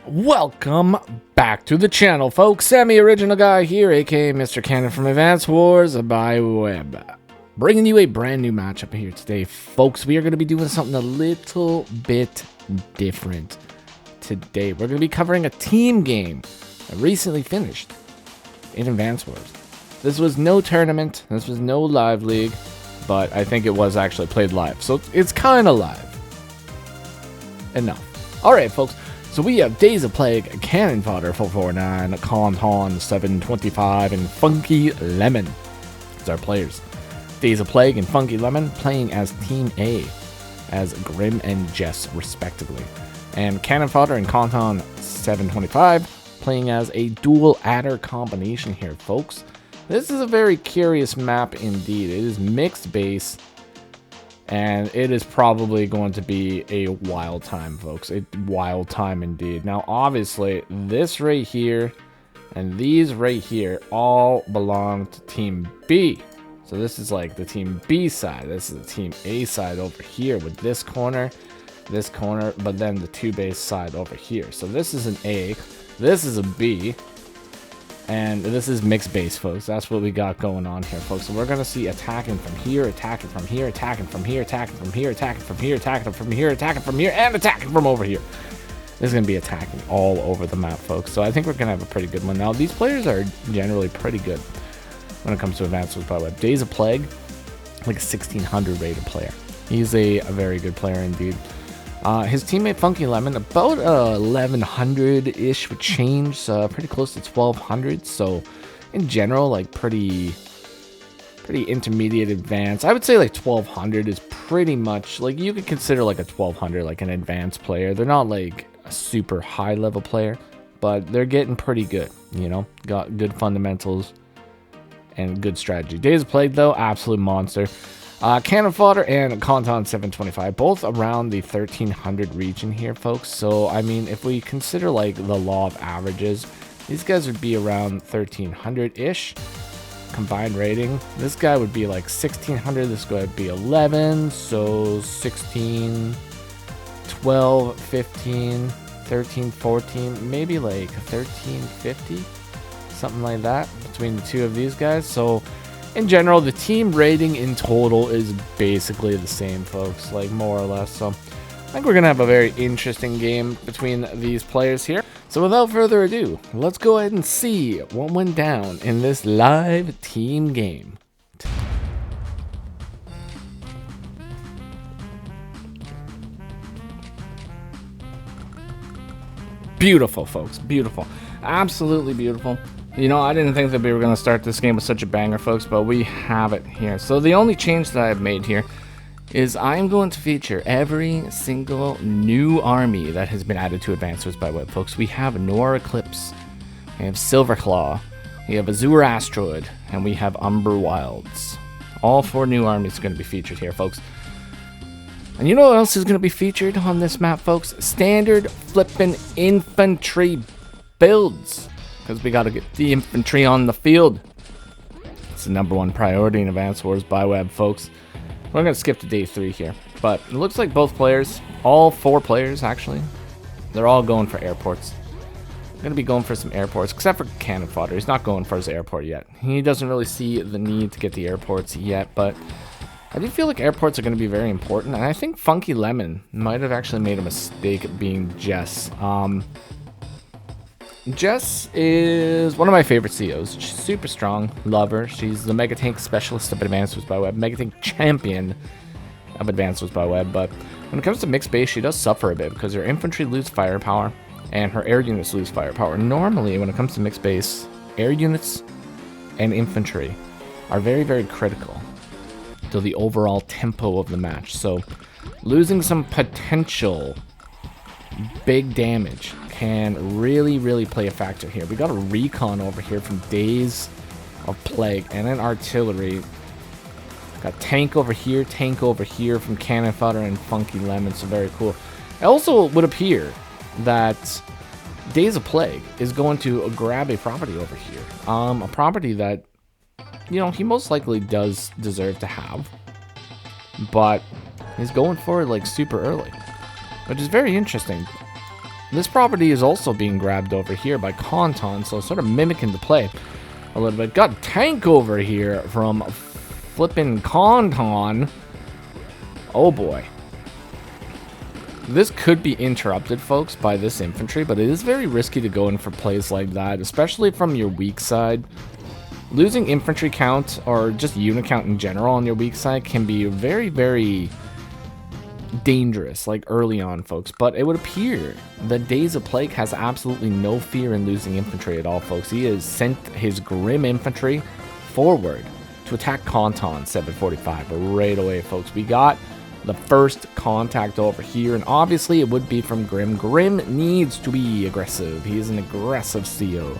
Welcome back to the channel, folks. Sammy Original Guy here, aka Mr. Cannon from Advance Wars by Web. Bringing you a brand new matchup here today, folks. We are going to be doing something a little bit different today. We're going to be covering a team game that recently finished in Advance Wars. This was no tournament, this was no live league, but I think it was actually played live, so it's kind of live. Enough. Alright, folks. So we have Days of Plague, Cannonfodder449, and Konton725, and FunkyLemon as our players. Days of Plague and FunkyLemon playing as Team A, as Grim and Jess, respectively. And Cannonfodder and Konton725 playing as a dual adder combination here, folks. This is a very curious map indeed. It is mixed base. And it is probably going to be a wild time, folks. A wild time indeed. Now, obviously, this right here and these right here all belong to Team B. So this is like the Team B side. This is the Team A side over here with this corner, but then the two base side over here. So this is an A, this is a B, and this is mixed base, folks. That's what we got going on here, folks. So we're going to see attacking from here, attacking from here, attacking from here, attacking from here, attacking from here, attacking from here, attacking from here, and attacking from over here. This is going to be attacking all over the map, folks. So I think we're going to have a pretty good one. Now, these players are generally pretty good when it comes to Advance Wars by Web. Days of Plague, like a 1600 rated player. He's a very good player indeed. His teammate FunkyLemon, about 1100-ish with change, pretty close to 1200. So in general, like pretty intermediate advanced. I would say like 1200 is pretty much like you could consider like a 1200 like an advanced player. They're not like a super high level player, but they're getting pretty good. You know, got good fundamentals and good strategy. Days of Plague though, absolute monster. Cannonfodder and Konton725, both around the 1300 region here, folks. So, I mean, if we consider, like, the law of averages, these guys would be around 1300-ish combined rating. This guy would be, like, 1600. This guy would be 11. So, 16, 12, 15, 13, 14, maybe, like, 1350, something like that between the two of these guys. So, in general, the team rating in total is basically the same, folks, like more or less. So I think we're going to have a very interesting game between these players here. So without further ado, let's go ahead and see what went down in this live team game. Beautiful, folks. Beautiful. Absolutely beautiful. You know, I didn't think that we were going to start this game with such a banger, folks, but we have it here. So the only change that I've made here is I'm going to feature every single new army that has been added to Advance Wars by Web, folks. We have Nor Eclipse, we have Silverclaw, we have Azure Asteroid, and we have Umber Wilds. All 4 new armies are going to be featured here, folks. And you know what else is going to be featured on this map, folks? Standard flippin' infantry builds. Because we got to get the infantry on the field. It's the #1 priority in Advance Wars by Web, folks. We're going to skip to day 3 here. But it looks like both players, all 4 players actually, they're all going for airports. They're going to be going for some airports, except for Cannonfodder. He's not going for his airport yet. He doesn't really see the need to get the airports yet, but I do feel like airports are going to be very important. And I think FunkyLemon might have actually made a mistake being Jess. Jess is one of my favorite COs. She's super strong, love her. She's the Mega Tank Specialist of Advance Wars by Web, Mega Tank Champion of Advance Wars by Web. But when it comes to mixed base, she does suffer a bit because her infantry lose firepower and her air units lose firepower. Normally, when it comes to mixed base, air units and infantry are very, very critical to the overall tempo of the match. So losing some potential big damage can really play a factor here. We got a recon over here from Days of Plague and an artillery. Got tank over here from Cannonfodder and FunkyLemon, so very cool. It also would appear that Days of Plague is going to grab a property over here. A property that, you know, he most likely does deserve to have, but he's going for it like super early, which is very interesting. This property is also being grabbed over here by Konton, so sort of mimicking the play a little bit. Got a tank over here from flipping Konton. Oh boy. This could be interrupted, folks, by this infantry, but it is very risky to go in for plays like that, especially from your weak side. Losing infantry count, or just unit count in general on your weak side, can be very, very dangerous, like early on, folks. But it would appear that Days of Plague has absolutely no fear in losing infantry at all, folks. He has sent his grim infantry forward to attack Konton725 right away, folks. We got the first contact over here, and obviously it would be from Grim. Grim needs to be aggressive. He is an aggressive CO.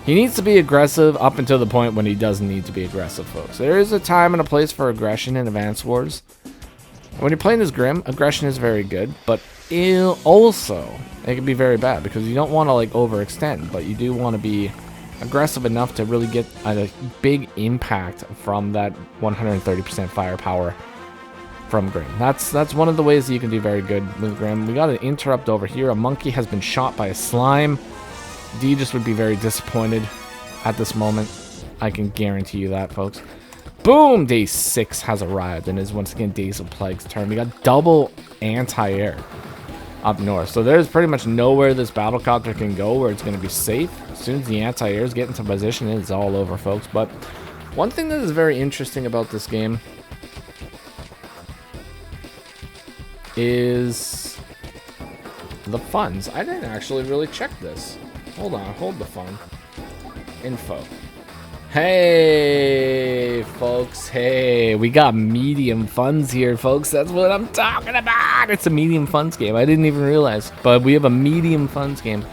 He needs to be aggressive up until the point when he doesn't need to be aggressive, folks. There is a time and a place for aggression in Advance Wars. When you're playing as Grim, aggression is very good, but it can be very bad because you don't want to like overextend, but you do want to be aggressive enough to really get a big impact from that 130% firepower from Grim. That's one of the ways that you can do very good with Grim. We got an interrupt over here. A monkey has been shot by a slime. D just would be very disappointed at this moment. I can guarantee you that, folks. Boom! Day 6 has arrived and is once again Days of Plague's turn. We got double anti-air up north. So there's pretty much nowhere this battlecopter can go where it's going to be safe. As soon as the anti-airs get into position, it's all over, folks. But one thing that is very interesting about this game is the funds. I didn't actually really check this. Hold on, hold the fun. Info. Hey, folks, hey. We got medium funds here, folks. That's what I'm talking about. It's a medium funds game. I didn't even realize. But we have a medium funds game.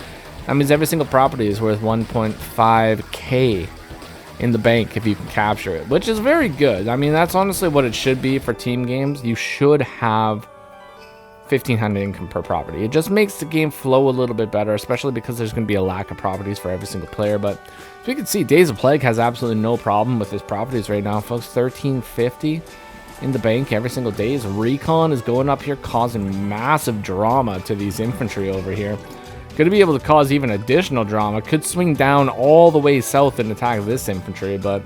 That means every single property is worth 1.5k in the bank if you can capture it, which is very good. I mean, that's honestly what it should be for team games. You should have 1,500 income per property. It just makes the game flow a little bit better, especially because there's going to be a lack of properties for every single player. But as we can see, Days of Plague has absolutely no problem with his properties right now, folks. 1350 in the bank every single day. His recon is going up here, causing massive drama to these infantry over here. Going to be able to cause even additional drama. Could swing down all the way south and attack this infantry, but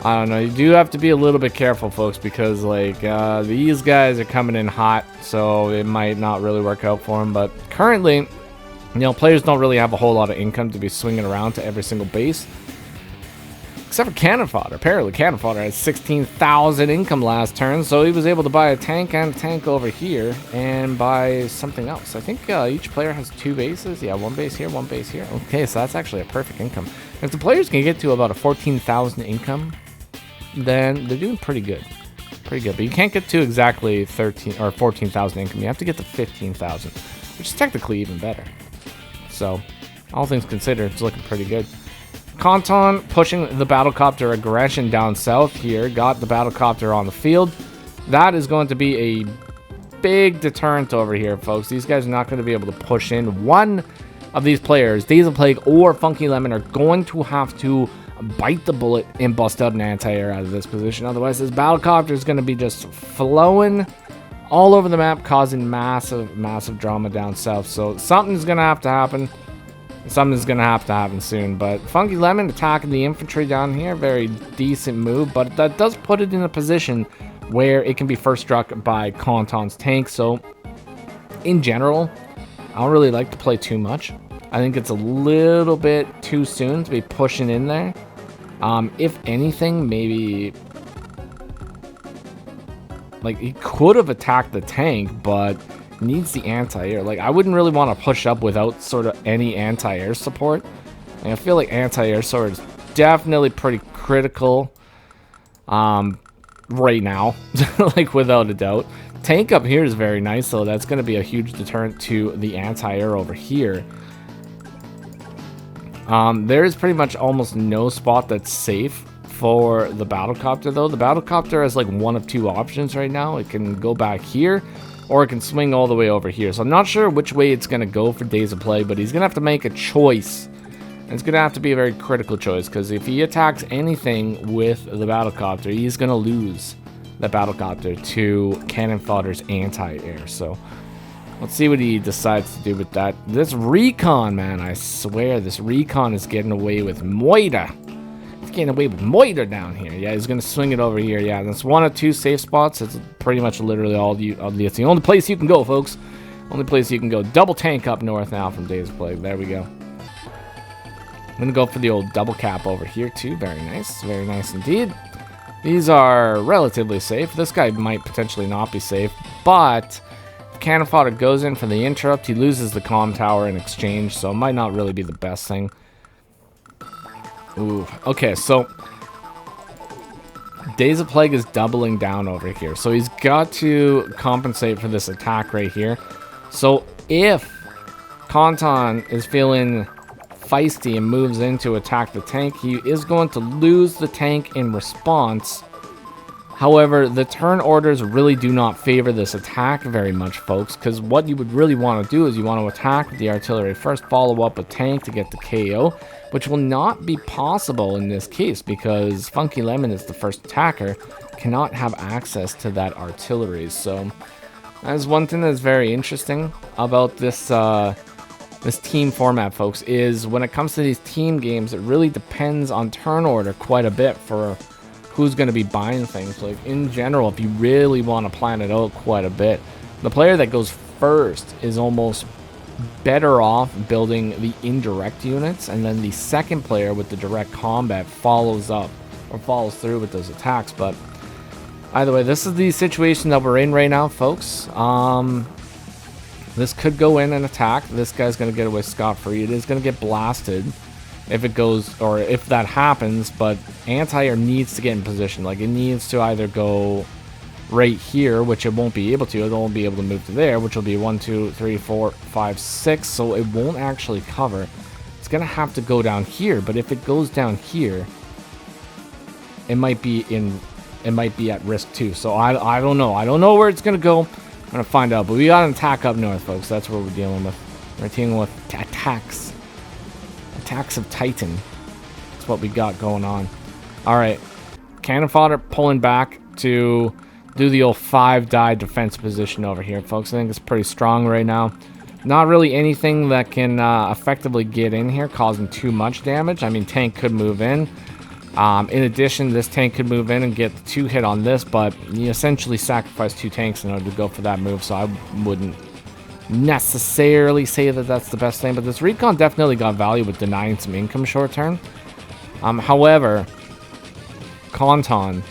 I don't know. You do have to be a little bit careful, folks, because like these guys are coming in hot, so it might not really work out for them. But currently, you know, players don't really have a whole lot of income to be swinging around to every single base, except for Cannonfodder. Apparently, Cannonfodder had 16,000 income last turn, so he was able to buy a tank and a tank over here and buy something else. I think each player has 2 bases. Yeah, 1 base here, 1 base here. Okay, so that's actually a perfect income. If the players can get to about a 14,000 income, then they're doing pretty good. Pretty good. But you can't get to exactly 13 or 14,000 income. You have to get to 15,000, which is technically even better. So, all things considered, it's looking pretty good. Konton pushing the battlecopter aggression down south here. Got the battlecopter on the field. That is going to be a big deterrent over here, folks. These guys are not going to be able to push in. One of these players, Days of Plague or FunkyLemon, are going to have to bite the bullet and bust out an anti-air out of this position. Otherwise, this battlecopter is going to be just flowing all over the map, causing massive drama down south. So something's going to have to happen. Something's going to have to happen soon. But FunkyLemon attacking the infantry down here, very decent move. But that does put it in a position where it can be first struck by Konton's tank. So in general, I don't really like to play too much. I think it's a little bit too soon to be pushing in there. If anything, maybe like he could have attacked the tank, but needs the anti-air. Like I wouldn't really want to push up without sort of any anti-air support. And I feel like anti-air sword is definitely pretty critical right now, like without a doubt. Tank up here is very nice, though. That's going to be a huge deterrent to the anti-air over here. There is pretty much almost no spot that's safe for the battlecopter, though. The battlecopter has like one of 2 options right now. It can go back here, or it can swing all the way over here. So I'm not sure which way it's going to go for Days of Plague, but he's going to have to make a choice. And it's going to have to be a very critical choice, because if he attacks anything with the battlecopter, he's going to lose the battlecopter to Cannonfodder's anti-air. So Let's see what he decides to do with that. This recon, man, I swear, this recon is getting away with Moida. He's getting away with Moida down here. Yeah, he's going to swing it over here. Yeah, that's one of two safe spots. It's pretty much literally it's the only place you can go, folks. Only place you can go. Double tank up north now from Days of Plague. There we go. I'm going to go for the old double cap over here, too. Very nice. Very nice indeed. These are relatively safe. This guy might potentially not be safe, but if Cannonfodder goes in for the interrupt, he loses the comm tower in exchange, so it might not really be the best thing. Ooh, okay, so Days of Plague is doubling down over here, so he's got to compensate for this attack right here. So if Konton is feeling feisty and moves in to attack the tank, he is going to lose the tank in response. However, the turn orders really do not favor this attack very much, folks, because what you would really want to do is you want to attack with the artillery first, follow up with tank to get the KO, which will not be possible in this case because FunkyLemon is the first attacker, cannot have access to that artillery. So that's one thing that's very interesting about this this team format, folks, is when it comes to these team games, it really depends on turn order quite a bit for who's going to be buying things. Like, in general, if you really want to plan it out quite a bit, the player that goes first is almost better off building the indirect units, and then the second player with the direct combat follows up or follows through with those attacks. But either way, this is the situation that we're in right now, folks. This could go in and attack. This guy's going to get away scot-free. It is going to get blasted if it goes, or if that happens, but anti-air needs to get in position. Like, it needs to either go right here, which it won't be able to. It won't be able to move to there, which will be 1, 2, 3, 4, 5, 6. So it won't actually cover. It's going to have to go down here, but if it goes down here, it might be at risk too. So I don't know. I don't know where it's going to go. I'm going to find out, but we got an attack up north, folks. That's what we're dealing with. We're dealing with attacks. Attacks of Titan. That's what we got going on. Alright. Cannonfodder pulling back to do the old 5-die defense position over here, folks. I think it's pretty strong right now. Not really anything that can effectively get in here, causing too much damage. I mean, tank could move in. In addition, this tank could move in and get the 2-hit on this, but you essentially sacrifice 2 tanks in order to go for that move, so I wouldn't necessarily say that that's the best thing. But this recon definitely got value with denying some income short term. However, Konton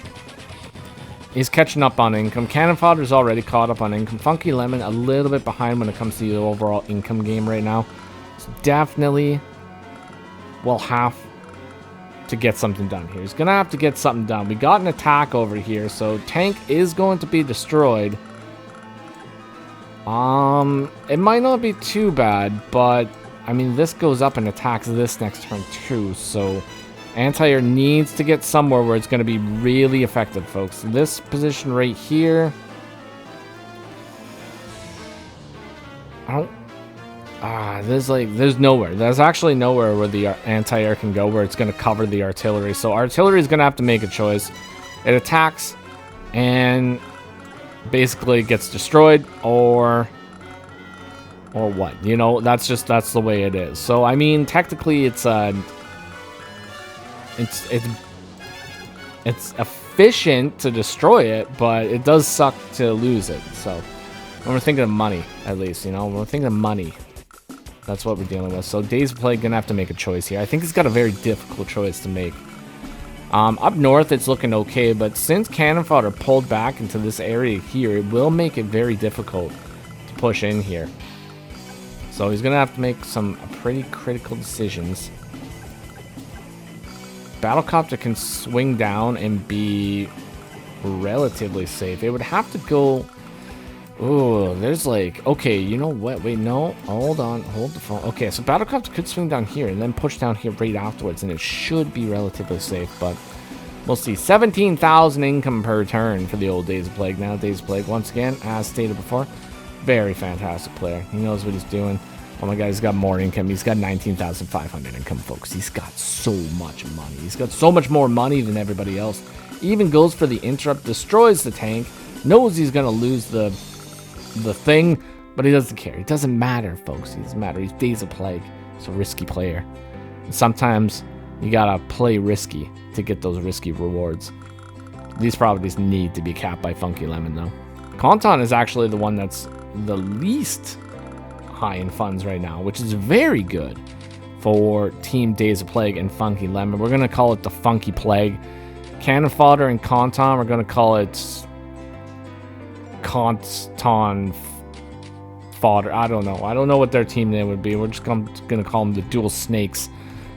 is catching up on income. Cannonfodder is already caught up on income. FunkyLemon a little bit behind when it comes to the overall income game right now. So definitely will have to get something done here. He's gonna have to get something done. We got an attack over here, so tank is going to be destroyed. It might not be too bad, but I mean, this goes up and attacks this next turn too, so anti-air needs to get somewhere where it's going to be really effective, folks. This position right here, there's nowhere. There's actually nowhere where the anti-air can go where it's going to cover the artillery. So artillery is going to have to make a choice. It attacks and basically gets destroyed, or what? You know, that's the way it is. So I mean, technically, it's efficient to destroy it, but it does suck to lose it. So when we're thinking of money, at least, you know, when we're thinking of money, that's what we're dealing with. So Days of Plague gonna have to make a choice here. I think he's got a very difficult choice to make. Up north, it's looking okay, but since Cannonfodder pulled back into this area here, it will make it very difficult to push in here. So he's gonna have to make some pretty critical decisions. Battlecopter can swing down and be relatively safe. It would have to go... Ooh, there's like... Okay, you know what? Wait, no. Hold on. Hold the phone. Okay, so Battlecopter could swing down here and then push down here right afterwards, and it should be relatively safe, but we'll see. 17,000 income per turn for the old Days of Plague. Now, Days of Plague, once again, as stated before, very fantastic player. He knows what he's doing. Oh my god, he's got more income. He's got 19,500 income, folks. He's got so much money. He's got so much more money than everybody else. Even goes for the interrupt, destroys the tank, knows he's going to lose the thing, But he doesn't care. It doesn't matter, folks. He doesn't matter. He's Days of Plague. He's a risky player. And sometimes you gotta play risky to get those risky rewards. These properties need to be capped by FunkyLemon, though. Konton is actually the one that's the least high in funds right now, which is very good for Team Days of Plague and FunkyLemon. We're gonna call it the Funky Plague. Cannonfodder and Konton, we're gonna call it Konton Fodder. I don't know. I don't know what their team name would be. We're just gonna call them the Dual Snakes.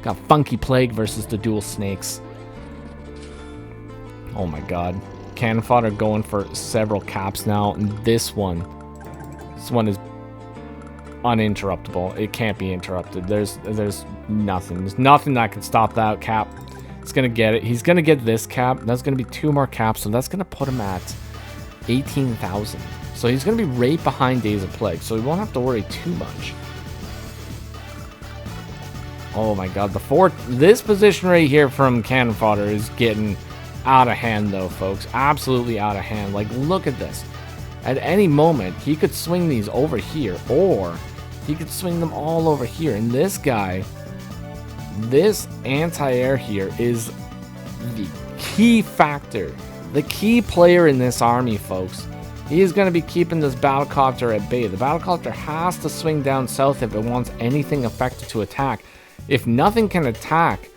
Got Funky Plague versus the Dual Snakes. Oh my god. Cannonfodder going for several caps now. And this one is uninterruptible. It can't be interrupted. There's nothing. There's nothing that can stop that cap. It's gonna get it. He's gonna get this cap. That's gonna be 2 more caps, so that's gonna put him at 18,000. So he's gonna be right behind Days of Plague, so he won't have to worry too much. Oh my god, this position right here from Cannonfodder is getting out of hand though, folks. Absolutely out of hand. Like, look at this. At any moment, he could swing these over here, or he could swing them all over here. And this guy, this anti-air here is the key factor. The key player in this army, folks. He is going to be keeping this battlecopter at bay. The battlecopter has to swing down south if it wants anything effective to attack. If nothing can attack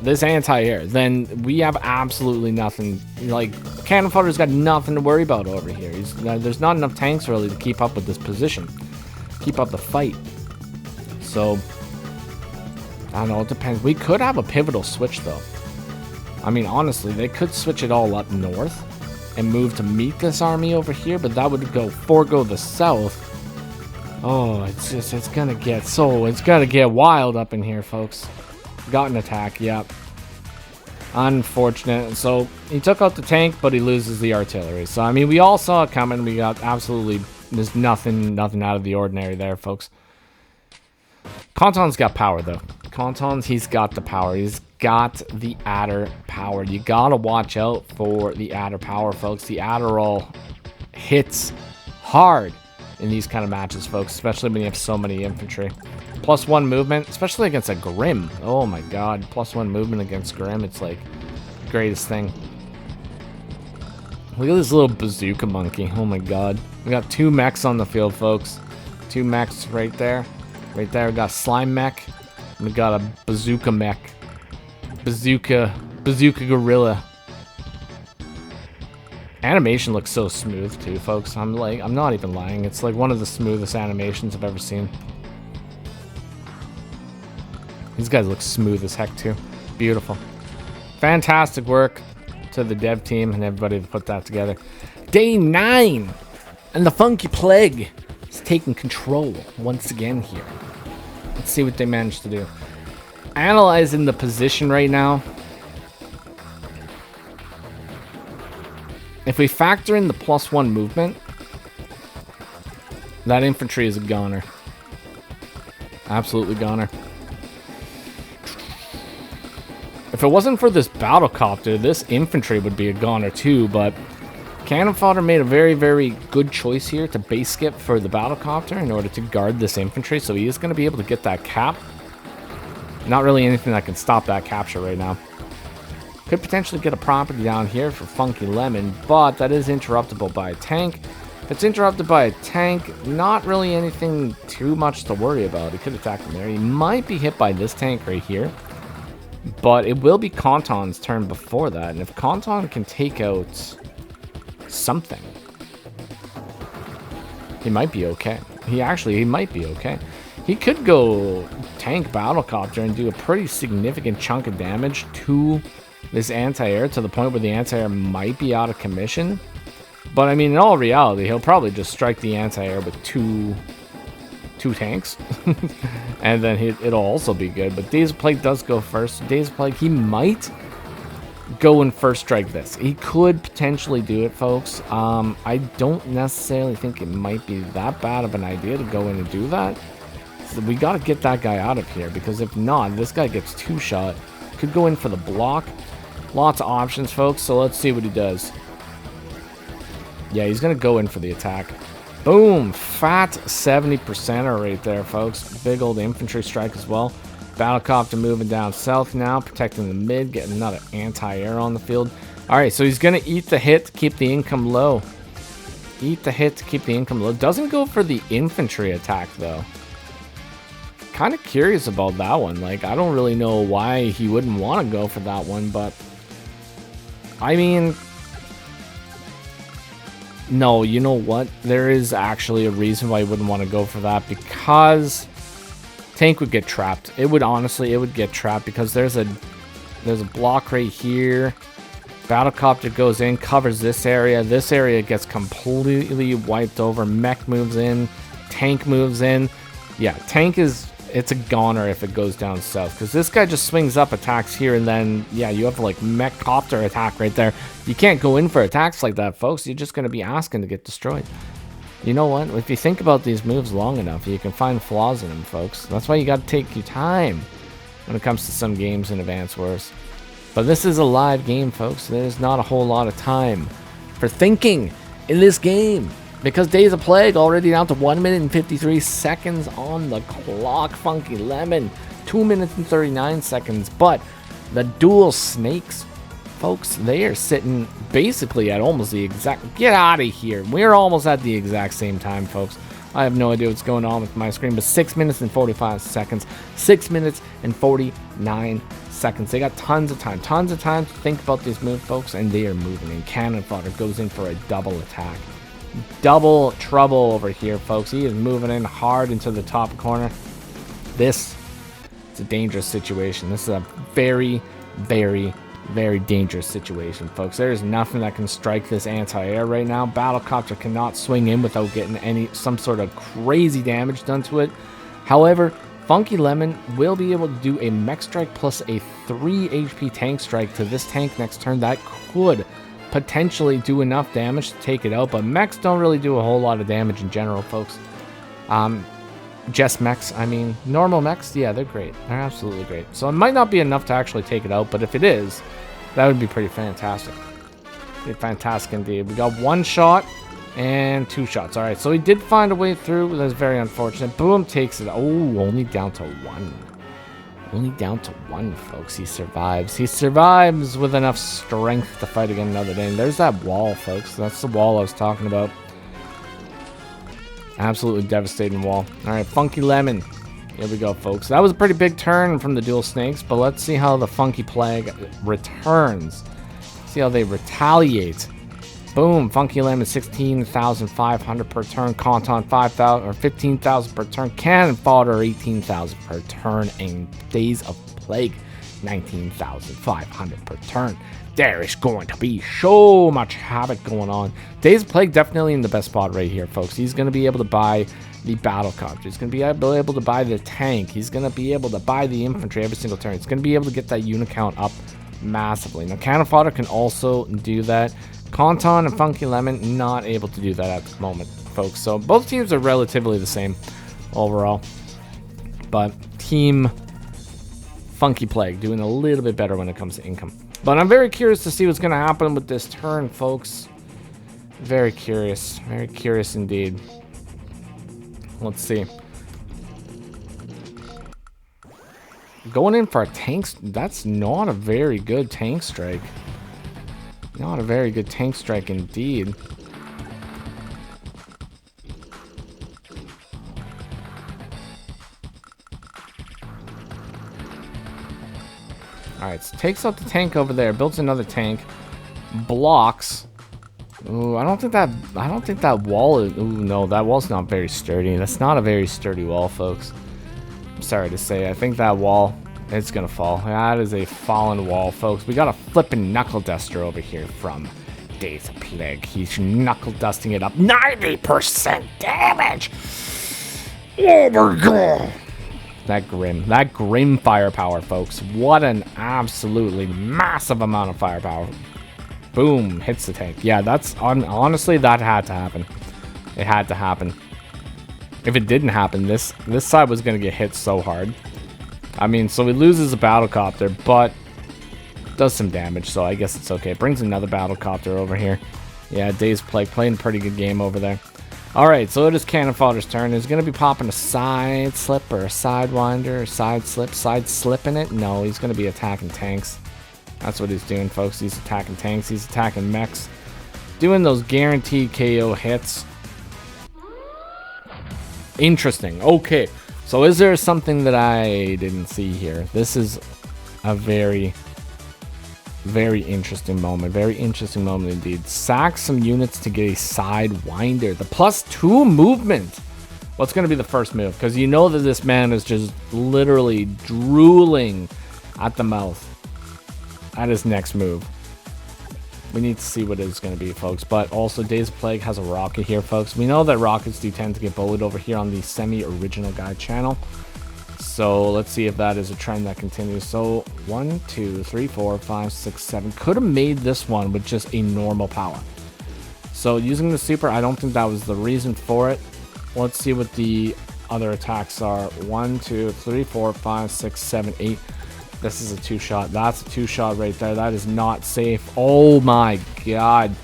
this anti-air, then we have absolutely nothing. Like, Cannonfodder's got nothing to worry about over here. There's not enough tanks really to keep up with this position, keep up the fight. So I don't know, it depends. We could have a pivotal switch though. I mean, honestly, they could switch it all up north and move to meet this army over here, but that would forego the south. Oh, it's gonna get wild up in here, folks. Got an attack, yep. Unfortunate. So he took out the tank, but he loses the artillery. So I mean, we all saw it coming. We got absolutely, there's nothing out of the ordinary there, folks. Konton's got power though. He's got the power. He's got the adder power. You gotta watch out for the adder power, folks. The Adderall hits hard in these kind of matches, folks, especially when you have so many infantry. +1 movement, especially against a Grim. Oh my god, +1 movement against Grim. It's like the greatest thing. Look at this little bazooka monkey. Oh my god. We got 2 mechs on the field, folks. 2 mechs right there. Right there, we got Slime Mech. And we got a Bazooka Mech. Bazooka Gorilla. Animation looks so smooth too, folks. I'm not even lying. It's like one of the smoothest animations I've ever seen. These guys look smooth as heck too. Beautiful. Fantastic work to the dev team and everybody that put that together. Day 9! And the Funky Plague is taking control once again here. Let's see what they managed to do. Analyzing the position right now. If we factor in the +1 movement, that infantry is a goner. Absolutely goner. If it wasn't for this battlecopter, this infantry would be a goner too, but Cannonfodder made a very, very good choice here to base skip for the battlecopter in order to guard this infantry, so he is going to be able to get that cap. Not really anything that can stop that capture right now. Could potentially get a property down here for FunkyLemon, but that is interruptible by a tank. If it's interrupted by a tank, not really anything too much to worry about. He could attack from there. He might be hit by this tank right here, but it will be Konton's turn before that. And if Konton can take out something, he might be okay. He might be okay. He could go tank battlecopter and do a pretty significant chunk of damage to this anti-air, to the point where the anti-air might be out of commission. But I mean, in all reality, he'll probably just strike the anti-air with two tanks. And then it'll also be good. But Days of Plague does go first. Days of Plague, he might go and first strike this. He could potentially do it, folks. I don't necessarily think it might be that bad of an idea to go in and do that. So we got to get that guy out of here, because if not, this guy gets 2-shot. Could go in for the block. Lots of options, folks, so let's see what he does. Yeah, he's going to go in for the attack. Boom, fat 70% right there, folks. Big old infantry strike as well. Battlecopter moving down south now, protecting the mid, getting another anti-air on the field. All right, so he's going to eat the hit to keep the income low. Eat the hit to keep the income low. Doesn't go for the infantry attack, though. Kind of curious about that one. Like, I don't really know why he wouldn't want to go for that one, but I mean, no, you know what? There is actually a reason why he wouldn't want to go for that, because tank would get trapped. It would honestly, it would get trapped because there's a block right here. Battlecopter goes in, covers this area. This area gets completely wiped over. Mech moves in, tank moves in. Yeah, tank is, it's a goner if it goes down south, because this guy just swings up, attacks here, and then, yeah, you have like mech copter attack right there. You can't go in for attacks like that, folks. You're just going to be asking to get destroyed. You know what? If you think about these moves long enough, you can find flaws in them, folks. That's why you got to take your time when it comes to some games in Advance Wars. But this is a live game, folks. There's not a whole lot of time for thinking in this game, because Days of Plague already down to 1 minute and 53 seconds on the clock. FunkyLemon, 2 minutes and 39 seconds. But the dual snakes, folks, they are sitting basically at almost the exact... Get out of here. We're almost at the exact same time, folks. I have no idea what's going on with my screen, but 6 minutes and 45 seconds. 6 minutes and 49 seconds. They got tons of time to think about these moves, folks, and they are moving in. Cannonfodder goes in for a double attack. Double trouble over here, folks. He is moving in hard into the top corner. This is a dangerous situation. This is a very, very, very dangerous situation, folks. There is nothing that can strike this anti-air right now. Battlecopter cannot swing in without getting some sort of crazy damage done to it. However, FunkyLemon will be able to do a mech strike plus a 3 HP tank strike to this tank next turn. That could potentially do enough damage to take it out, but mechs don't really do a whole lot of damage in general, folks. Just mechs, I mean, normal mechs, yeah, they're great. They're absolutely great. So it might not be enough to actually take it out, but if it is, that would be pretty fantastic. Pretty fantastic indeed. We got 1 shot and 2 shots. All right, so he did find a way through. That's very unfortunate. Boom, takes it. Oh, only down to 1. Only down to 1, folks. He survives. He survives with enough strength to fight again another day. And there's that wall, folks. That's the wall I was talking about. Absolutely devastating wall. All right, FunkyLemon. Here we go, folks. That was a pretty big turn from the dual snakes, but let's see how the Funky Plague returns. See how they retaliate. Boom, FunkyLemon 16,500 per turn, Konton 5,000 or 15,000 per turn, Cannonfodder 18,000 per turn, and Days of Plague 19,500 per turn. There is going to be so much havoc going on. Days of Plague definitely in the best spot right here, folks. He's going to be able to buy the battlecopter. He's going to be able to buy the tank. He's going to be able to buy the infantry every single turn. He's going to be able to get that unit count up massively. Now, Cannonfodder can also do that. Konton and FunkyLemon not able to do that at the moment, folks. So both teams are relatively the same overall, but Team Funky Plague doing a little bit better when it comes to income. But I'm very curious to see what's going to happen with this turn, folks. Very curious indeed. Let's see. Going in for a tank, that's not a very good tank strike. Not a very good tank strike indeed. Alright, so takes out the tank over there, builds another tank, blocks. Ooh, I don't think that wall is, ooh, no, that wall's not very sturdy. That's not a very sturdy wall, folks. I'm sorry to say, I think that wall, it's gonna fall. That is a fallen wall, folks. We got a flippin' knuckle duster over here from Days of Plague. He's knuckle dusting it up. 90% damage! Oh my god! That grim firepower, folks. What an absolutely massive amount of firepower. Boom, hits the tank. Yeah, that's honestly, that had to happen. It had to happen. If it didn't happen, this side was gonna get hit so hard. I mean, so he loses a battlecopter, but does some damage, so I guess it's okay. Brings another battlecopter over here. Yeah, Days of Plague playing a pretty good game over there. Alright, so it is Cannonfodder's turn. He's going to be popping a side slip or a sidewinder or side slipping it. No, he's going to be attacking tanks. That's what he's doing, folks. He's attacking tanks. He's attacking mechs. Doing those guaranteed KO hits. Interesting. Okay, so is there something that I didn't see here? This is a very interesting moment. Very interesting moment indeed. Sack some units to get a sidewinder. The +2 movement. What's going to be the first move? Because you know that this man is just literally drooling at the mouth at his next move. We need to see what it's going to be, folks. But also, Days of Plague has a rocket here, folks. We know that rockets do tend to get bullied over here on the semi-original guide channel. So let's see if that is a trend that continues. So 1, 2, 3, 4, 5, 6, 7. Could have made this one with just a normal power. So using the super, I don't think that was the reason for it. Let's see what the other attacks are. 1, 2, 3, 4, 5, 6, 7, 8. This is a 2-shot. That's a 2-shot right there. That is not safe. Oh my god.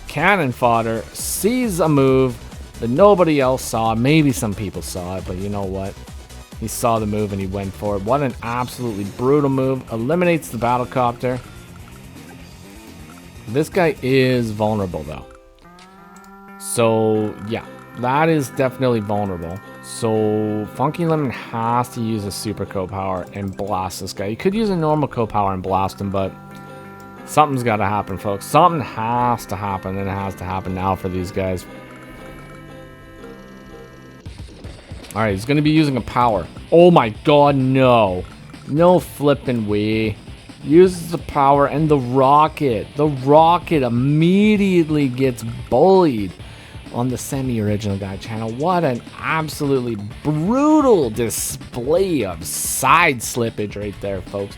Cannonfodder sees a move that nobody else saw. Maybe some people saw it, but you know what? He saw the move and he went for it. What an absolutely brutal move. Eliminates the battlecopter. This guy is vulnerable though. So yeah, that is definitely vulnerable. So FunkyLemon has to use a super co-power and blast this guy. He could use a normal co-power and blast him, but something's got to happen, folks. Something has to happen, and it has to happen now for these guys. Alright, he's going to be using a power. Oh my god, no. No flipping way. Uses the power and the rocket. The rocket immediately gets bullied on the semi-original guide channel. What an absolutely brutal display of side slippage right there, folks.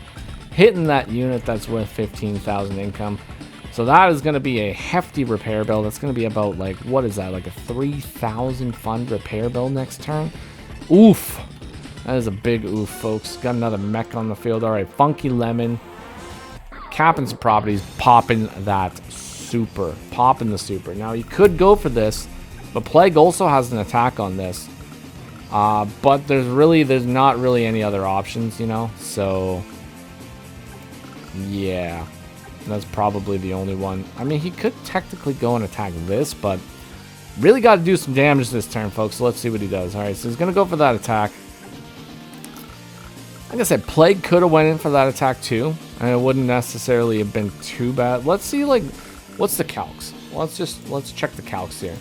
Hitting that unit that's worth 15,000 income. So that is going to be a hefty repair bill. That's going to be about, like, what is that? Like a 3,000 fund repair bill next turn? Oof. That is a big oof, folks. Got another mech on the field. All right, FunkyLemon. Capping some properties. Popping that super. Popping the super. Now, you could go for this, but Plague also has an attack on this. But there's not really any other options, you know? So, yeah. That's probably the only one. I mean, he could technically go and attack this, but really got to do some damage this turn, folks. So let's see what he does. All right, so he's going to go for that attack. Like I said, Plague could have went in for that attack too, and it wouldn't necessarily have been too bad. Let's see, like, what's the calcs? Let's check the calcs here.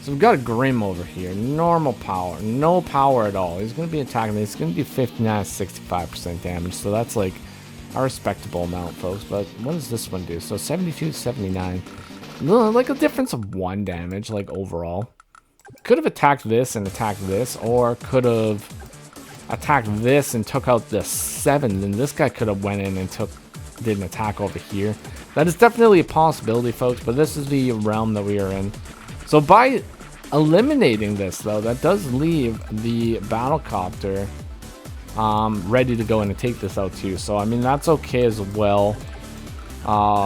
So we've got a Grim over here. Normal power. No power at all. He's going to be attacking this. He's going to do 59 to 65% damage, so that's like a respectable amount, folks. But what does this one do? So 72 to 79. Like a difference of 1 damage, like overall. Could have attacked this and attacked this, or could have attacked this and took out the 7. Then this guy could have went in and did an attack over here. That is definitely a possibility, folks, but this is the realm that we are in. So by eliminating this, though, that does leave the battlecopter ready to go in and take this out too. So I mean, that's okay as well.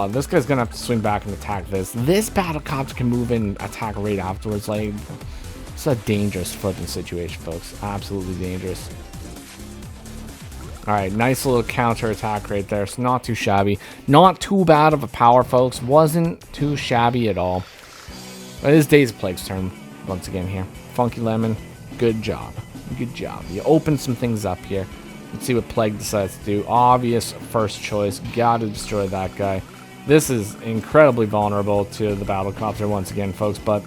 This guy's gonna have to swing back and attack this. This battlecopter can move in and attack right afterwards. Like, it's a dangerous flipping situation, folks. Absolutely dangerous. Alright, nice little counter attack right there. It's not too shabby. Not too bad of a power, folks. Wasn't too shabby at all. But it is Days of Plague's turn once again here. FunkyLemon, good job. Good job. You open some things up here. Let's see what Plague decides to do. Obvious first choice. Gotta destroy that guy. This is incredibly vulnerable to the battlecopter once again, folks, but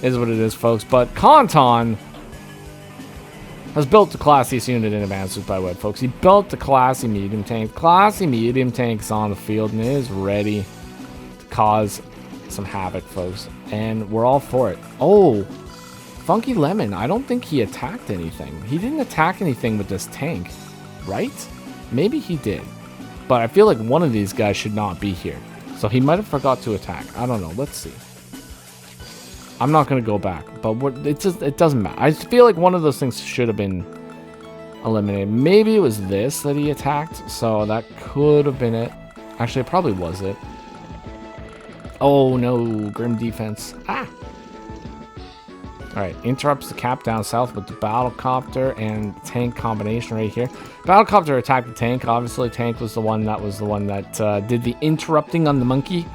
is what it is, folks. But Konton has built the classiest unit in Advanced by Web, folks. He built the classy medium tank. Classy medium tank's on the field and is ready to cause some havoc, folks. And we're all for it. Oh, FunkyLemon, I don't think he attacked anything. He didn't attack anything with this tank, right? Maybe he did. But I feel like one of these guys should not be here. So he might have forgot to attack. I don't know. Let's see. I'm not going to go back. But it doesn't matter. I feel like one of those things should have been eliminated. Maybe it was this that he attacked. So that could have been it. Actually, it probably was it. Oh, no. Grim defense. Ah. Alright, interrupts the cap down south with the battlecopter and tank combination right here. Battlecopter attacked the tank. Obviously, tank was the one that did the interrupting on the monkey.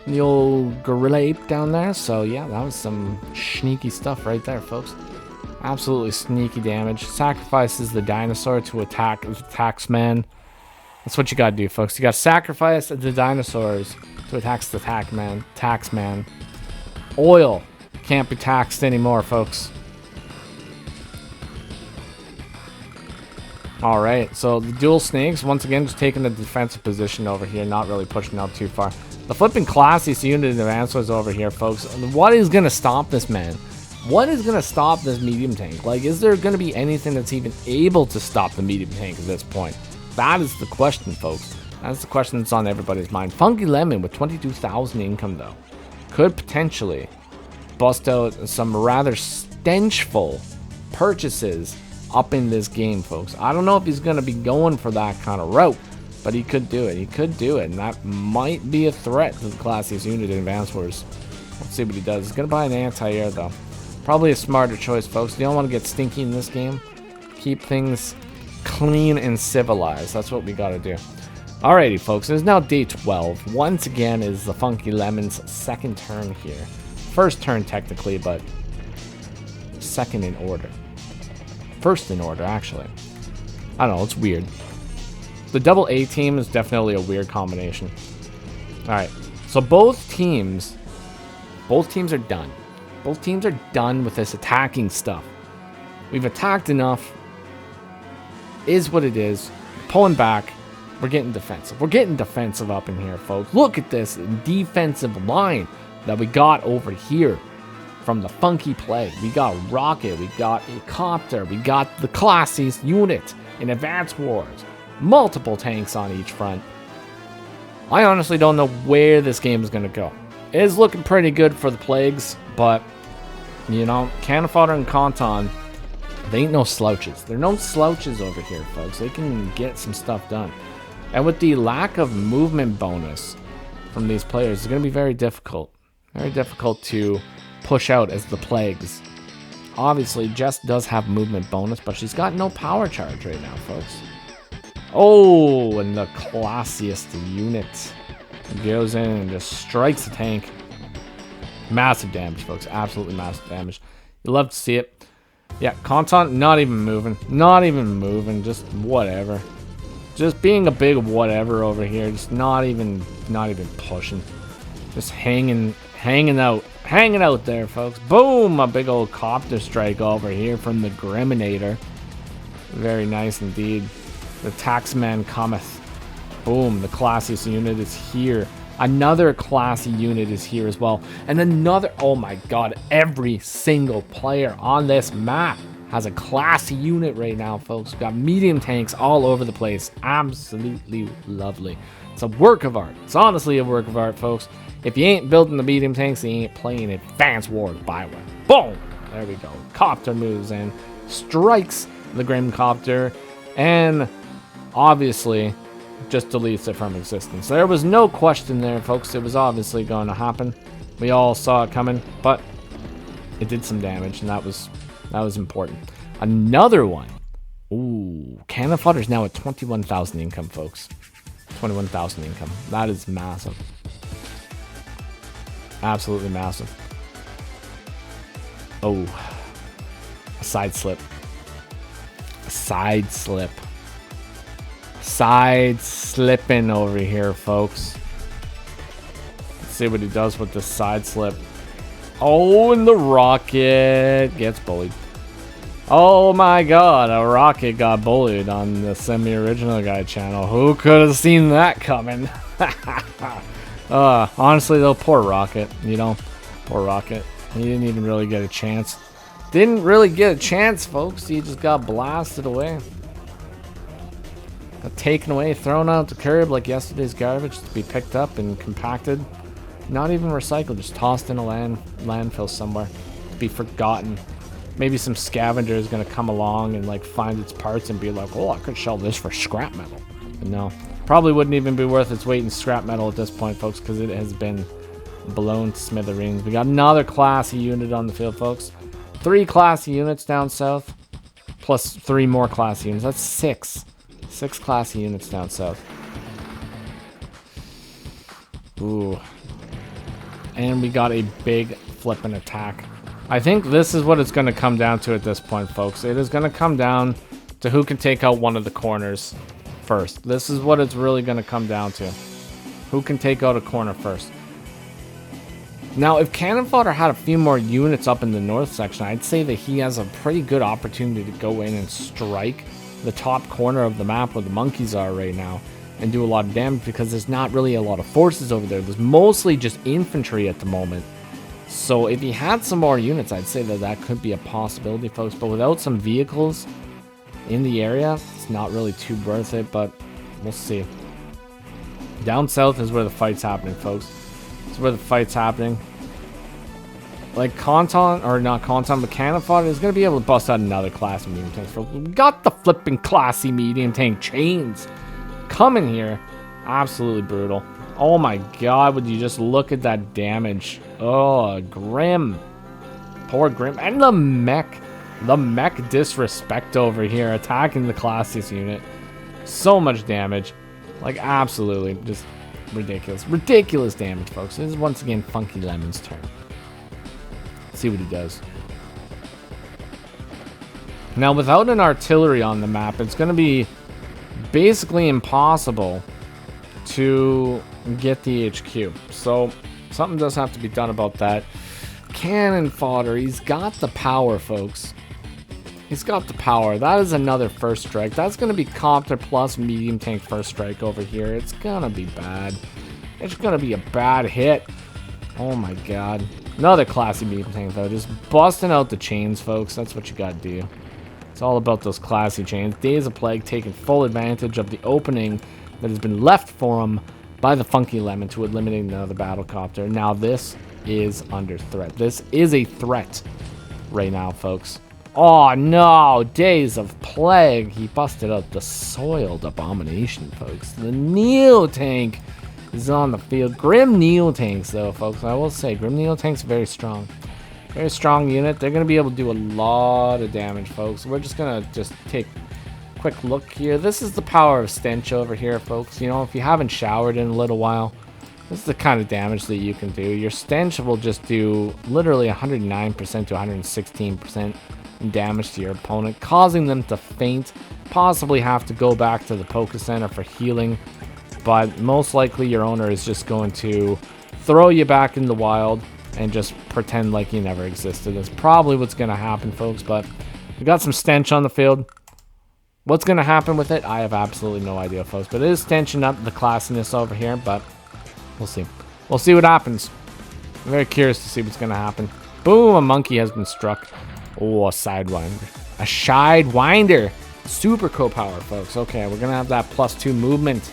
The old gorilla ape down there. So, yeah, that was some sneaky stuff right there, folks. Absolutely sneaky damage. Sacrifices the dinosaur to attack the taxman. That's what you gotta do, folks. You gotta sacrifice the dinosaurs to attack the taxman. Oil can't be taxed anymore, folks. Alright, so the dual snakes, once again, just taking a defensive position over here, not really pushing out too far. The flipping classiest unit of advancers over here, folks. What is gonna stop this, man? What is gonna stop this medium tank? Like, is there gonna be anything that's even able to stop the medium tank at this point? That is the question, folks. That's the question that's on everybody's mind. FunkyLemon with 22,000 income, though, could potentially bust out some rather stenchful purchases up in this game, folks. I don't know if he's going to be going for that kind of route, but he could do it. He could do it, and that might be a threat to the classiest unit in Advance Wars. Let's see what he does. He's going to buy an anti-air, though. Probably a smarter choice, folks. You don't want to get stinky in this game. Keep things clean and civilized. That's what we got to do. Alrighty, folks. It is now day 12. Once again is the FunkyLemon's second turn here. First turn, technically, but second in order. First in order, actually. I don't know. It's weird. The double A team is definitely a weird combination. Alright. So both teams are done. Both teams are done with this attacking stuff. We've attacked enough. Is what it is. Pulling back. We're getting defensive. We're getting defensive up in here, folks. Look at this defensive line that we got over here from the Funky Plague. We got Rocket. We got a Copter. We got the classiest unit in Advance Wars. Multiple tanks on each front. I honestly don't know where this game is going to go. It is looking pretty good for the Plagues, but, you know, Cannonfodder and Konton, they ain't no slouches. They're no slouches over here, folks. They can get some stuff done. And with the lack of movement bonus from these players, it's going to be very difficult. Very difficult to push out as the Plagues. Obviously, Jess does have movement bonus, but she's got no power charge right now, folks. Oh, and the classiest unit goes in and just strikes the tank. Massive damage, folks. Absolutely massive damage. You love to see it. Yeah, Konton not even moving. Not even moving. Just whatever. Just being a big whatever over here. Just not even pushing. Just hanging out there, folks. Boom! A big old copter strike over here from the Griminator. Very nice indeed. The Taxman cometh. Boom! The classiest unit is here. Another classy unit is here as well. And another... Oh my god. Every single player on this map has a classy unit right now, folks. We've got medium tanks all over the place. Absolutely lovely. It's a work of art. It's honestly a work of art, folks. If you ain't building the medium tanks, you ain't playing Advance Wars Bioware. Boom! There we go. Copter moves in, strikes the Grim Copter, and obviously just deletes it from existence. There was no question there, folks. It was obviously going to happen. We all saw it coming, but it did some damage, and that was important. Another one. Ooh, Cannonfodder's now at 21,000 income, folks. 21,000 income. That is massive. Absolutely massive. Oh. A side slip. A side slip. Side slipping over here, folks. Let's see what he does with the side slip. Oh, and the Rocket gets bullied. Oh my god, a Rocket got bullied on the semi-original guy channel. Who could have seen that coming? Honestly though, poor Rocket, you know, poor Rocket. He didn't even really get a chance. Didn't really get a chance, folks. He just got blasted away. Got taken away, thrown out the curb like yesterday's garbage to be picked up and compacted. Not even recycled, just tossed in a landfill somewhere to be forgotten. Maybe some scavenger is going to come along and like find its parts and be like, oh, I could sell this for scrap metal. But no, probably wouldn't even be worth its weight in scrap metal at this point, folks, because it has been blown to smithereens. We got another classy unit on the field, folks. 3 classy units down south, plus 3 more classy units. That's 6. 6 classy units down south. Ooh. And we got a big flippin' attack. I think this is what it's going to come down to at this point, folks. It is going to come down to who can take out one of the corners first. This is what it's really going to come down to. Who can take out a corner first. Now, if Cannonfodder had a few more units up in the north section, I'd say that he has a pretty good opportunity to go in and strike the top corner of the map where the monkeys are right now and do a lot of damage, because there's not really a lot of forces over there. There's mostly just infantry at the moment. So if he had some more units, I'd say that that could be a possibility, folks. But without some vehicles in the area, it's not really too worth it, but we'll see. Down south is where the fight's happening, folks. It's where the fight's happening. Like Konton, or not Konton, but Cannonfodder is going to be able to bust out another classy medium tank, folks. We got the flipping classy medium tank chains coming here. Absolutely brutal. Oh my god, would you just look at that damage. Oh, Grim. Poor Grim. And the mech disrespect over here, attacking the classiest unit. So much damage. Like, absolutely just ridiculous. Ridiculous damage, folks. This is once again FunkyLemon's turn. Let's see what he does. Now, without an artillery on the map, it's going to be basically impossible to get the HQ. So something does have to be done about that. Cannonfodder, he's got the power, folks. He's got the power. That is another first strike. That's going to be copter plus medium tank first strike over here. It's going to be bad. It's going to be a bad hit. Oh my god. Another classy medium tank, though. Just busting out the chains, folks. That's what you got to do. It's all about those classy chains. Days of Plague taking full advantage of the opening that has been left for him by the FunkyLemon to eliminate another battlecopter. Now this is under threat. This is a threat right now, folks. Oh no, Days of Plague. He busted out the Soiled Abomination, folks. The Neo Tank is on the field. Grim Neo Tanks, though, folks. I will say, Grim Neo Tank's very strong. Very strong unit. They're going to be able to do a lot of damage, folks. We're just going to take a quick look here. This is the power of Stench over here, folks. You know, if you haven't showered in a little while, this is the kind of damage that you can do. Your Stench will just do literally 109% to 116% damage to your opponent, causing them to faint, possibly have to go back to the Poké Center for healing, but most likely your owner is just going to throw you back in the wild and just pretend like you never existed. That's probably what's going to happen, folks, but we got some Stench on the field. What's going to happen with it? I have absolutely no idea, folks, but it is stenching up the classiness over here, but we'll see. We'll see what happens. I'm very curious to see what's going to happen. Boom, a monkey has been struck. Oh, a Sidewinder. A Sidewinder. Super co-power, folks. Okay, we're going to have that +2 movement.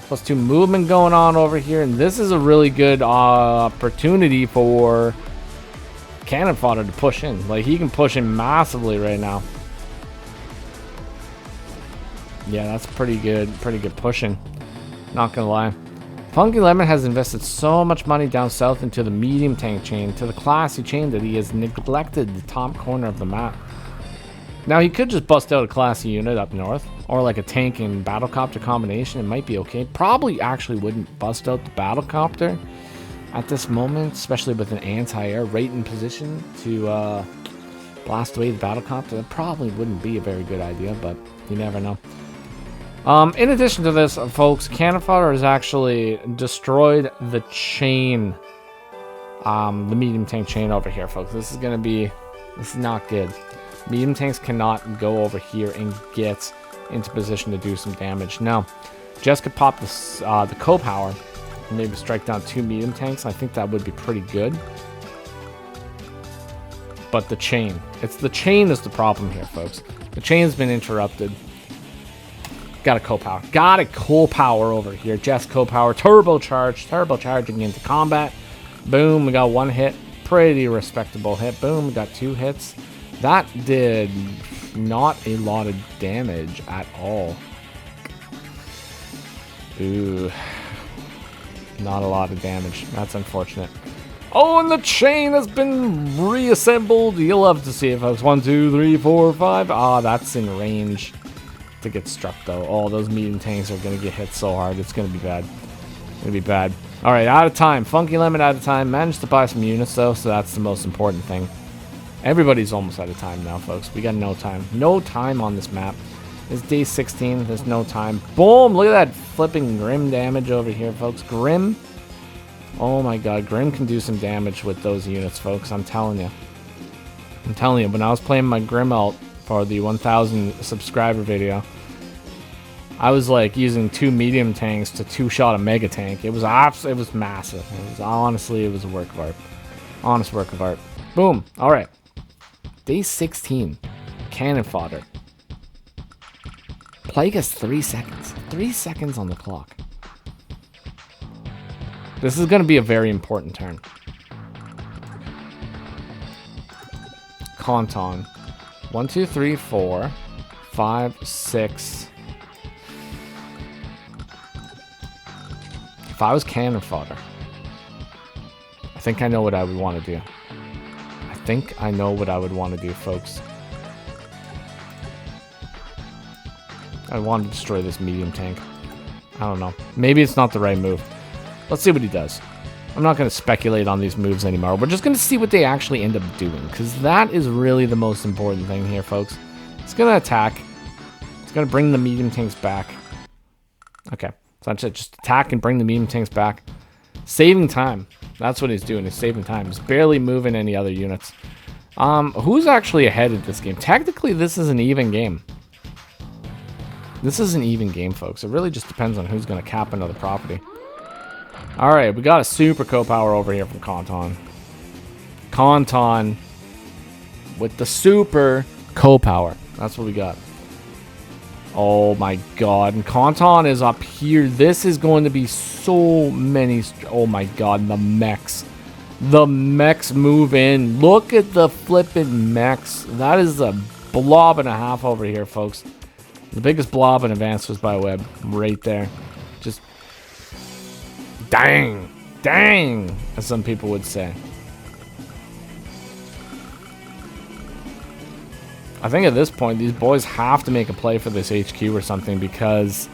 +2 movement going on over here. And this is a really good opportunity for Cannonfodder to push in. Like, he can push in massively right now. Yeah, that's pretty good pushing. Not going to lie. FunkyLemon has invested so much money down south into the medium tank chain, to the classy chain, that he has neglected the top corner of the map. Now, he could just bust out a classy unit up north, or like a tank and battlecopter combination. It might be okay. Probably actually wouldn't bust out the battlecopter at this moment, especially with an anti-air right in position to blast away the battlecopter. That probably wouldn't be a very good idea, but you never know. In addition to this, folks, Cannonfodder has actually destroyed the chain, the medium tank chain over here, folks. This is not good. Medium tanks cannot go over here and get into position to do some damage. Now, Jess could pop this, the co-power and maybe strike down 2 medium tanks. I think that would be pretty good. But the chain. It's the chain is the problem here, folks. The chain's been interrupted. Got a co-power. Got a co-power over here. Jess co-power. Turbocharge. Turbocharging into combat. Boom. We got 1 hit. Pretty respectable hit. Boom. We got 2 hits. That did not a lot of damage at all. Ooh. Not a lot of damage. That's unfortunate. Oh, and the chain has been reassembled. You'll love to see it, folks. 1, 2, 3, 4, 5. Ah, that's in range to get struck, though. Oh, those medium tanks are going to get hit so hard. It's going to be bad. It's going to be bad. All right, out of time. FunkyLemon out of time. Managed to buy some units, though, so that's the most important thing. Everybody's almost out of time now, folks. We got no time. No time on this map. It's day 16. There's no time. Boom! Look at that flipping Grim damage over here, folks. Grim. Oh my god, Grim can do some damage with those units, folks. I'm telling you. I'm telling you, when I was playing my Grim ult for the 1,000 subscriber video, I was like using 2 medium tanks to 2-shot a mega tank. It was massive. It was honestly, it was a work of art. Honest work of art. Boom. All right. Day 16. Cannon fodder. Plague has 3 seconds. 3 seconds on the clock. This is going to be a very important turn. Konton. 1, 2, 3, 4, 5, 6. If I was cannon fodder, I think I know what I would want to do. I think I know what I would want to do, folks. I want to destroy this medium tank. I don't know. Maybe it's not the right move. Let's see what he does. I'm not going to speculate on these moves anymore. We're just going to see what they actually end up doing, because that is really the most important thing here, folks. It's going to attack. It's going to bring the medium tanks back. Okay. So that's it. Just attack and bring the medium tanks back. Saving time. That's what he's doing. He's saving time. He's barely moving any other units. Who's actually ahead in this game? Technically, this is an even game. This is an even game, folks. It really just depends on who's going to cap another property. Alright, we got a super co-power over here from Konton. Konton with the super co-power. That's what we got. Oh my god. And Konton is up here. This is going to be so many... Oh my god, the mechs. The mechs move in. Look at the flippin' mechs. That is a blob and a half over here, folks. The biggest blob in Advanced was by Web. Right there. Just... Dang! Dang! As some people would say. I think at this point, these boys have to make a play for this HQ or something, because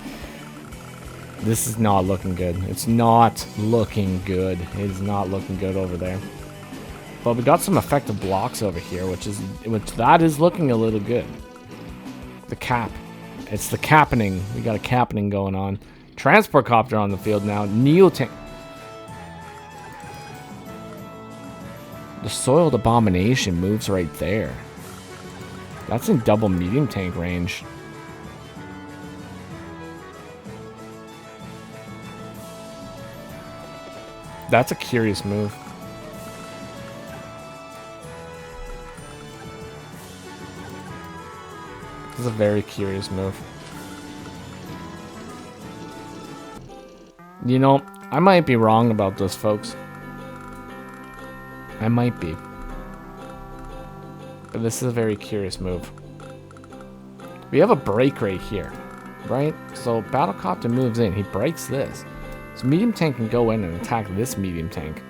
this is not looking good. It's not looking good. It is not looking good over there. But we got some effective blocks over here, which that is looking a little good. The cap. It's the capping. We got a capping going on. Transport copter on the field now. Neotank. The soiled abomination moves right there. That's in double medium tank range. That's a curious move. This is a very curious move. You know, I might be wrong about this, folks. I might be. But this is a very curious move. We have a break right here, right? So Battlecopter moves in. He breaks this. So medium tank can go in and attack this medium tank.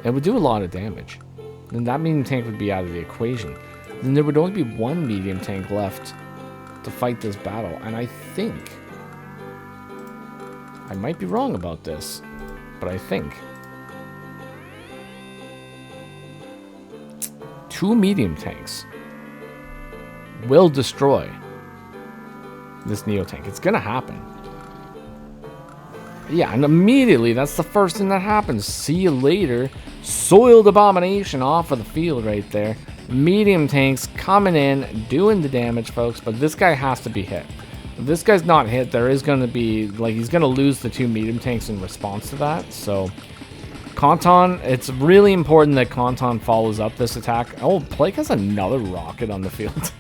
It would do a lot of damage. Then that medium tank would be out of the equation. Then there would only be one medium tank left to fight this battle. And I think... I might be wrong about this, but I think 2 medium tanks will destroy this Neo tank. It's gonna happen. Yeah, and immediately that's the first thing that happens. See you later. Soiled Abomination off of the field right there. Medium tanks coming in, doing the damage, folks, but this guy has to be hit. If this guy's not hit, there is going to be, like, he's going to lose the 2 medium tanks in response to that. So, Konton, it's really important that Konton follows up this attack. Oh, Plague has another rocket on the field.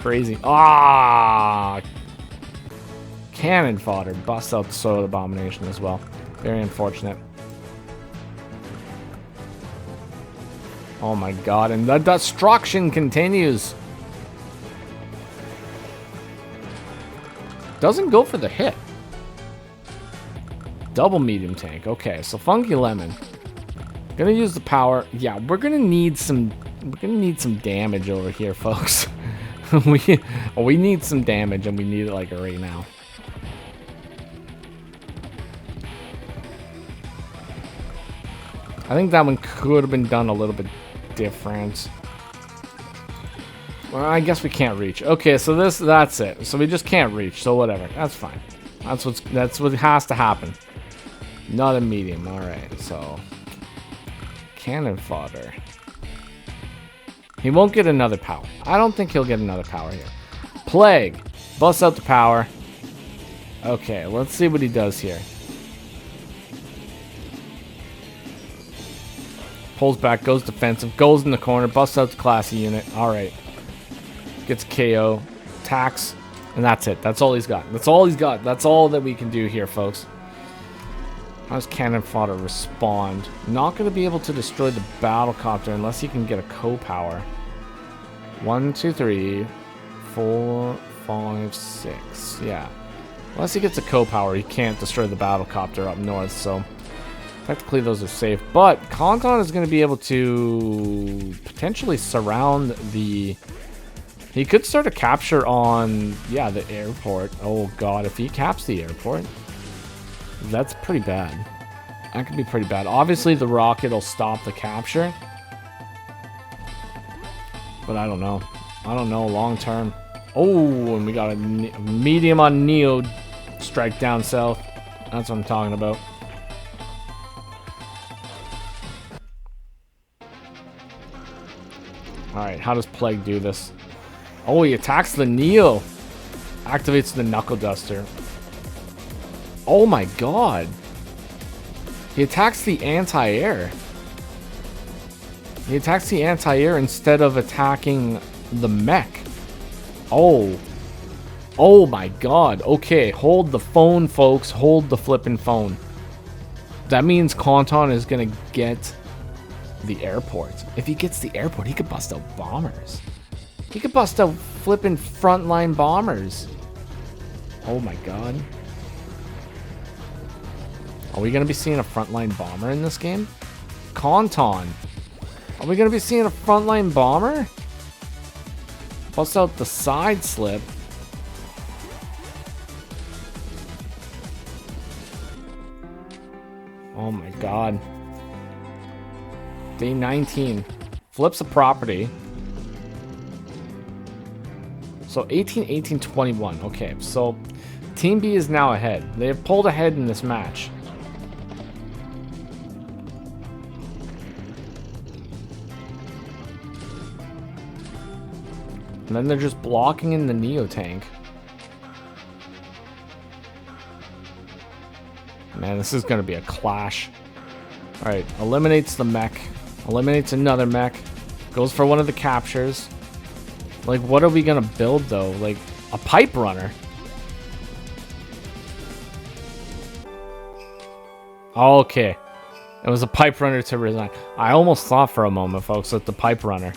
Crazy. Ah! Cannon fodder busts out the Soiled Abomination as well. Very unfortunate. Oh my god, and the destruction continues. Doesn't go for the hit. Double medium tank. Okay, so FunkyLemon Gonna use the power. Yeah, we're gonna need some damage over here, folks. we need some damage, and we need it like right now. I think that one could have been done a little bit different. Well, I guess we can't reach. Okay, so that's it. So we just can't reach. So whatever. That's fine. That's what has to happen. Not a medium. All right. So cannon fodder. He won't get another power. I don't think he'll get another power here. Plague. Bust out the power. Okay, let's see what he does here. Pulls back, goes defensive, goes in the corner, busts out the classy unit. Alright. Gets KO, attacks, and that's it. That's all he's got. That's all he's got. That's all that we can do here, folks. How does Cannon Fodder respond? Not going to be able to destroy the battlecopter unless he can get a co-power. 1, 2, 3, 4, 5, 6. Yeah. Unless he gets a co-power, he can't destroy the battlecopter up north, so technically those are safe. But Konton is going to be able to potentially surround the... He could start a capture on, yeah, the airport. Oh god, if he caps the airport, that's pretty bad. That could be pretty bad. Obviously, the rocket will stop the capture. But I don't know. I don't know long term. Oh, and we got a medium on Neo strike down south. That's what I'm talking about. Alright, how does Plague do this? Oh, he attacks the Neo. Activates the Knuckle Duster. Oh my god. He attacks the anti-air. He attacks the anti-air instead of attacking the mech. Oh. Oh my god. Okay, hold the phone, folks. Hold the flippin' phone. That means Konton is gonna get the airport. If he gets the airport, he could bust out bombers. He could bust out flippin' frontline bombers. Oh my god. Are we gonna be seeing a frontline bomber in this game? Konton. Are we gonna be seeing a frontline bomber? Bust out the side slip. Oh my god. Day 19. Flips a property. So 18, 18, 21. Okay, so Team B is now ahead. They have pulled ahead in this match. And then they're just blocking in the Neo tank. Man, this is going to be a clash. Alright, eliminates the mech. Eliminates another mech. Goes for one of the captures. Like, what are we going to build, though? Like, a pipe runner. Okay. It was a pipe runner to resign. I almost thought for a moment, folks, that the pipe runner...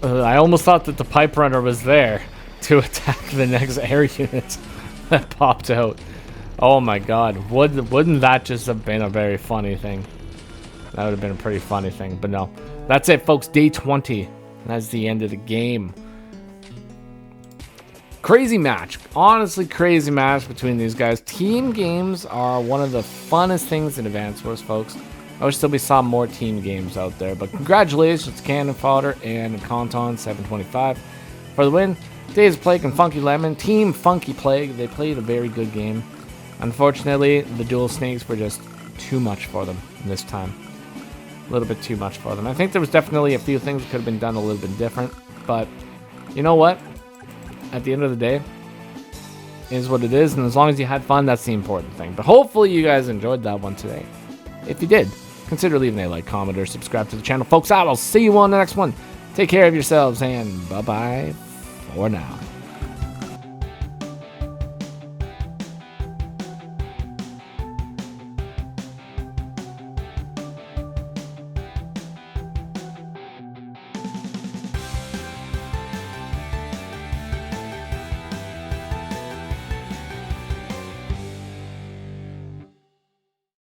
I almost thought that the pipe runner was there to attack the next air unit that popped out. Oh my god. Wouldn't that just have been a very funny thing? That would have been a pretty funny thing, but no. That's it, folks. Day 20. That's the end of the game. Crazy match. Honestly, crazy match between these guys. Team games are one of the funnest things in Advance Wars, folks. I wish we saw more team games out there, but congratulations to Cannonfodder and Konton725 for the win. Days of Plague and FunkyLemon, Team Funky Plague. They played a very good game. Unfortunately, the dual snakes were just too much for them this time. A little bit too much for them. I think there was definitely a few things that could have been done a little bit different, but you know what? At the end of the day, it is what it is, and as long as you had fun, that's the important thing. But hopefully you guys enjoyed that one today. If you did, consider leaving a like, comment, or subscribe to the channel. Folks, I'll see you on the next one. Take care of yourselves, and bye-bye for now.